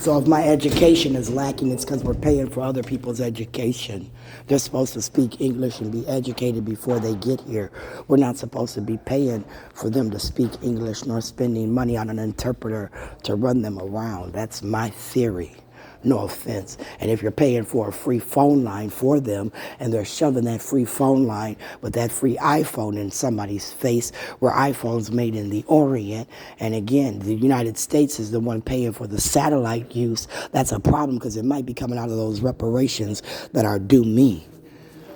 So if my education is lacking, it's because we're paying for other people's education. They're supposed to speak English and be educated before they get here. We're not supposed to be paying for them to speak English nor spending money on an interpreter to run them around. That's my theory. No offense. And if you're paying for a free phone line for them and they're shoving that free phone line with that free iPhone in somebody's face, where iPhone's made in the Orient, and again, the United States is the one paying for the satellite use, that's a problem because it might be coming out of those reparations that are due me.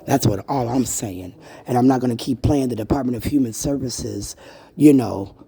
That's what all I'm saying. And I'm not going to keep playing the Department of Human Services,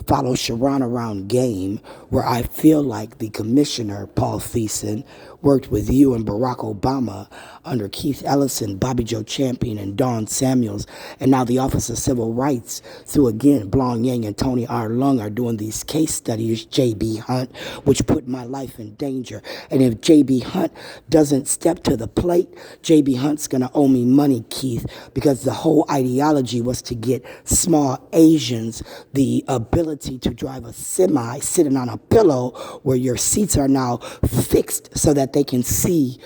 follow Sharon around game, where I feel like the commissioner, Paul Thiessen, worked with you and Barack Obama under Keith Ellison, Bobby Joe Champion, and Don Samuels. And now the Office of Civil Rights, through again, Blong Yang and Tony R. Lung, are doing these case studies, J.B. Hunt, which put my life in danger. And if J.B. Hunt doesn't step to the plate, J.B. Hunt's going to owe me money, Keith, because the whole ideology was to get small Asians the ability to drive a semi sitting on a pillow where your seats are now fixed so that they can see,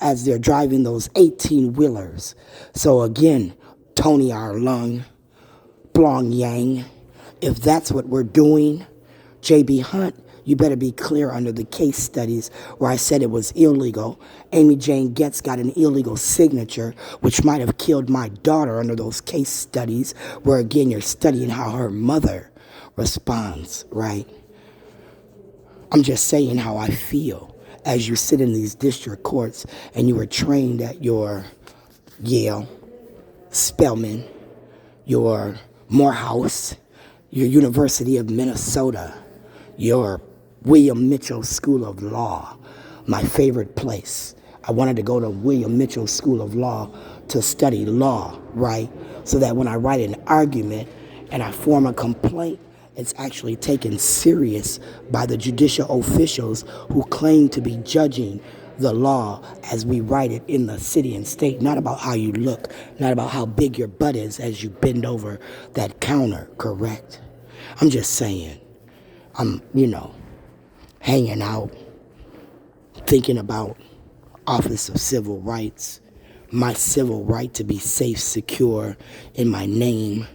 as they're driving those 18-wheelers. So again, Tony R. Lung, Blong Yang, if that's what we're doing, J.B. Hunt, you better be clear under the case studies where I said it was illegal. Amy Jane Getz got an illegal signature, which might have killed my daughter under those case studies, where again, you're studying how her mother responds, right? I'm just saying how I feel as you sit in these district courts and you were trained at your Yale, Spelman, your Morehouse, your University of Minnesota, your William Mitchell School of Law, my favorite place. I wanted to go to William Mitchell School of Law to study law, right? So that when I write an argument and I form a complaint, it's actually taken serious by the judicial officials who claim to be judging the law as we write it in the city and state, not about how you look, not about how big your butt is as you bend over that counter, correct? I'm just saying, I'm, hanging out, thinking about Office of Civil Rights, my civil right to be safe, secure in my name,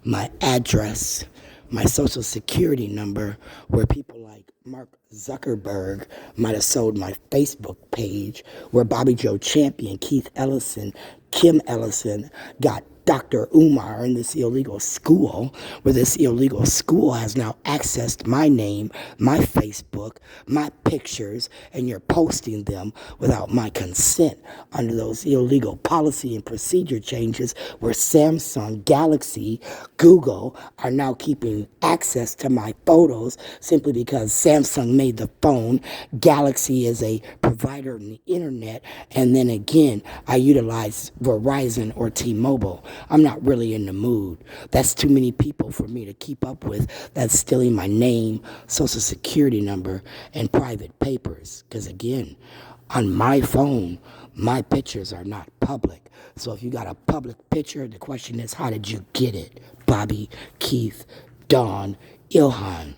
my address, my social security number, where people like Mark Zuckerberg might have sold my Facebook page, where Bobby Joe Champion, Keith Ellison, Kim Ellison got Dr. Umar in this illegal school, where this illegal school has now accessed my name, my Facebook, my pictures, and you're posting them without my consent under those illegal policy and procedure changes where Samsung, Galaxy, Google are now keeping access to my photos simply because Samsung made the phone, Galaxy is a provider in the internet, and then again, I utilize Verizon or T-Mobile. I'm not really in the mood. That's too many people for me to keep up with. That's stealing my name, social security number, and private papers. Because again, on my phone, my pictures are not public. So if you got a public picture, the question is, how did you get it? Bobby, Keith, Dawn, Ilhan.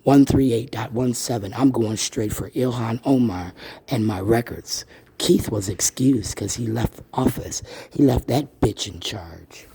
138.17. I'm going straight for Ilhan Omar and my records. Keith was excused because he left office. He left that bitch in charge.